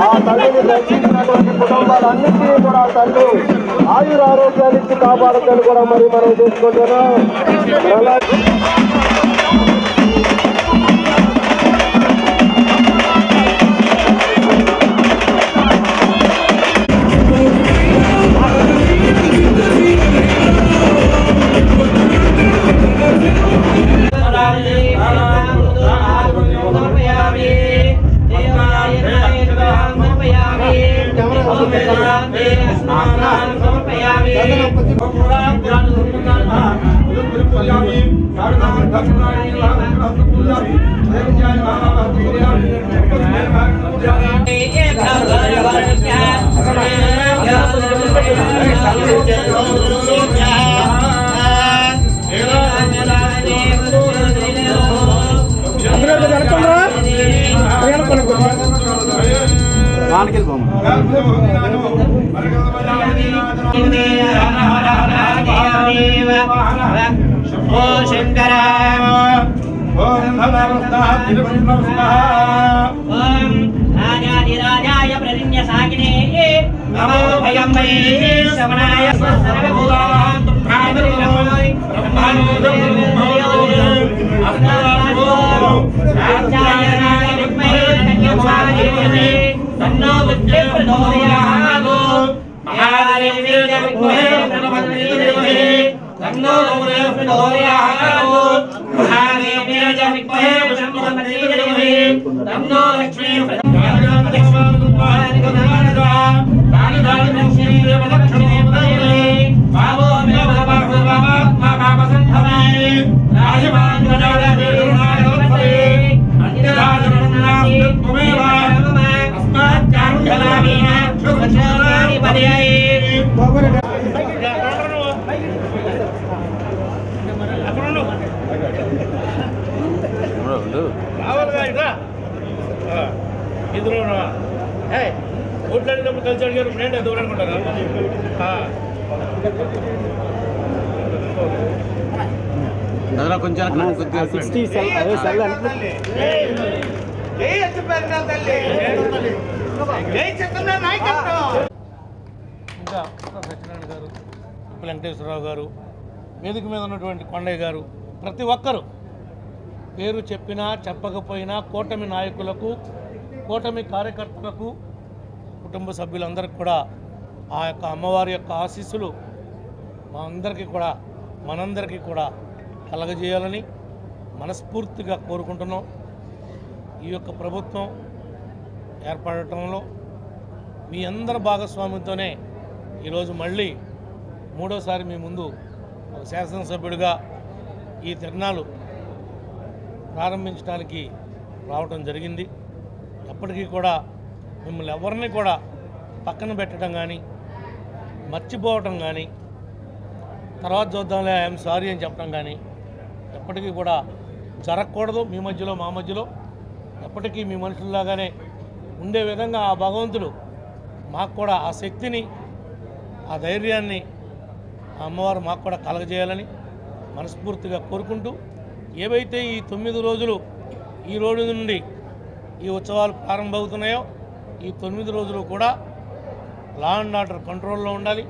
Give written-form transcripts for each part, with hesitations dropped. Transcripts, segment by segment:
ఆ తల్లిని దర్శించినటువంటి కుటుంబాలన్నింటినీ కూడా తల్లి ఆయురారోగ్యాలు ఇచ్చి కాపాడుతాను కూడా మరి మనం చేసుకుంటున్నాం. శంకర రాజాధిరాజాయ ప్రతిజ్ఞ సాగినే నమో భయం వై శమనాయ తన్నో విద్యే ప్రచోదయాత్ మహాదేవే తన్నో ప్రచోదయాత్ మహాదేవే తన్నో లక్ష్మీ ఇద్దరు ఓట్లాడినప్పుడు కలిసి అడిగారు నేను దూరం అనుకుంటారా కొంచెం ఇంకా సత్యనారాయణ గారు, వెంకటేశ్వరరావు గారు, వేదిక మీద ఉన్నటువంటి కొండయ్య గారు, ప్రతి ఒక్కరూ పేరు చెప్పినా చెప్పకపోయినా కూటమి నాయకులకు, కూటమి కార్యకర్తలకు, కుటుంబ సభ్యులందరికీ కూడా ఆ యొక్క అమ్మవారి యొక్క ఆశీస్సులు మనందరికీ కూడా కలగజేయాలని మనస్ఫూర్తిగా కోరుకుంటున్నాం. ఈ యొక్క ప్రభుత్వం ఏర్పడటంలో మీ అందరి భాగస్వామ్యంతోనే ఈరోజు మళ్ళీ మూడోసారి మీ ముందు ఒక శాసనసభ్యుడిగా ఈ తిరణాలు ప్రారంభించడానికి రావడం జరిగింది. ఎప్పటికీ కూడా మిమ్మల్ని ఎవరిని కూడా పక్కన పెట్టడం కానీ, మర్చిపోవటం కానీ, తర్వాత చూద్దాంలే ఐఎమ్ సారీ అని చెప్పడం కానీ ఎప్పటికీ కూడా జరగకూడదు. మీ మధ్యలో మా మధ్యలో ఎప్పటికీ మీ మనుషుల్లాగానే ఉండే విధంగా ఆ భగవంతుడు మాకు కూడా ఆ శక్తిని, ఆ ధైర్యాన్ని ఆ అమ్మవారు మాకు కూడా కలగజేయాలని మనస్ఫూర్తిగా కోరుకుంటూ, ఏవైతే ఈ 9 రోజులు ఈ రోజు నుండి ఈ ఉత్సవాలు ప్రారంభమవుతున్నాయో ఈ 9 రోజులు కూడా లా అండ్ ఆర్డర్ కంట్రోల్లో ఉండాలి.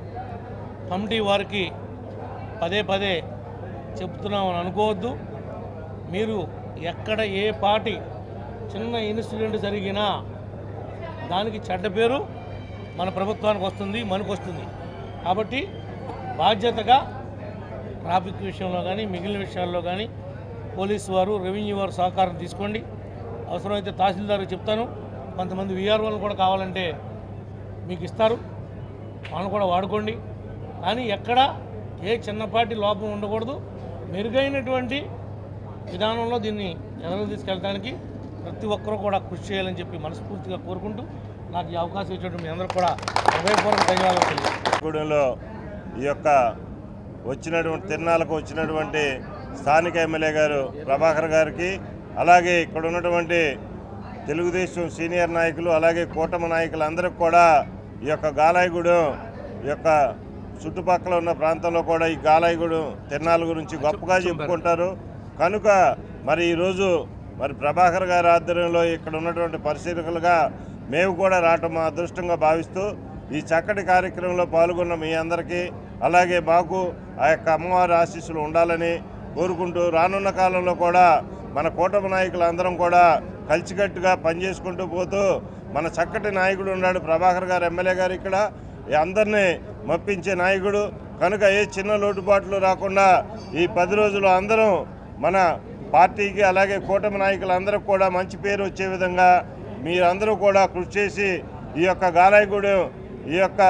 కమిటీ వారికి పదే పదే చెప్తున్నామని అనుకోవద్దు. మీరు ఎక్కడ ఏ పార్టీ చిన్న ఇన్సిడెంట్ జరిగినా దానికి చెడ్డ పేరు మన ప్రభుత్వానికి వస్తుంది, మనకు వస్తుంది. కాబట్టి బాధ్యతగా ట్రాఫిక్ విషయంలో కానీ, మిగిలిన విషయాల్లో కానీ పోలీసు వారు, రెవెన్యూ వారు సహకారం తీసుకోండి. అవసరమైతే తహసీల్దార్కి చెప్తాను, కొంతమంది వీఆర్ఓలు కూడా కావాలంటే మీకు ఇస్తారు, వాళ్ళని కూడా వాడుకోండి. కానీ ఎక్కడ ఏ చిన్నపాటి లోపం ఉండకూడదు. మెరుగైనటువంటి విధానంలో దీన్ని ఎదురు తీసుకెళ్ళడానికి ప్రతి ఒక్కరూ కూడా కృషి చేయాలని చెప్పి మనస్ఫూర్తిగా కోరుకుంటూ, నాకు ఈ అవకాశం ఇచ్చినట్టు మీ అందరూ కూడా హృదయపూర్వక ధన్యవాదాలు తెలియజేస్తాను. గూడెంలో ఈ యొక్క తిరునాళ్ళకు వచ్చినటువంటి స్థానిక ఎమ్మెల్యే గారు ప్రభాకర్ గారికి, అలాగే ఇక్కడ ఉన్నటువంటి తెలుగుదేశం సీనియర్ నాయకులు, అలాగే కూటమి నాయకులందరికీ కూడా ఈ యొక్క గాలాయిగూడెం ఈ యొక్క చుట్టుపక్కల ఉన్న ప్రాంతంలో కూడా ఈ గాలాయిగూడెం తిరునాళ్ళ గురించి గొప్పగా చెప్పుకుంటారు. కనుక మరి ఈరోజు మరి ప్రభాకర్ గారి ఆధ్వర్యంలో ఇక్కడ ఉన్నటువంటి పరిశీలకులుగా మేము కూడా రావటం మా అదృష్టంగా భావిస్తూ ఈ చక్కటి కార్యక్రమంలో పాల్గొన్న మీ అందరికీ అలాగే మాకు ఆ యొక్క అమ్మవారి ఆశీస్సులు ఉండాలని కోరుకుంటూ రానున్న కాలంలో కూడా మన కూటమి నాయకులందరం కూడా కలిసికట్టుగా పనిచేసుకుంటూ పోతూ మన చక్కటి నాయకుడు ఉన్నాడు ప్రభాకర్ గారు ఎమ్మెల్యే గారు ఇక్కడ అందరినీ మప్పించే నాయకుడు కనుక ఏ చిన్న లోటుపాట్లు రాకుండా ఈ 10 రోజులు అందరం మన పార్టీకి అలాగే కూటమి నాయకులందరికీ కూడా మంచి పేరు వచ్చే విధంగా మీరందరూ కూడా కృషి చేసి ఈ యొక్క గారాయగూడెం ఈ యొక్క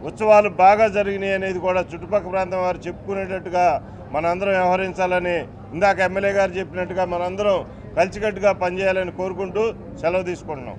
ఉత్సవాలు బాగా జరిగినాయి అనేది కూడా చుట్టుపక్కల ప్రాంతం వారు చెప్పుకునేటట్టుగా మనందరం వ్యవహరించాలని ఇందాక ఎమ్మెల్యే గారు చెప్పినట్టుగా మనందరం కలిసికట్టుగా పనిచేయాలని కోరుకుంటూ సెలవు తీసుకుంటున్నాం.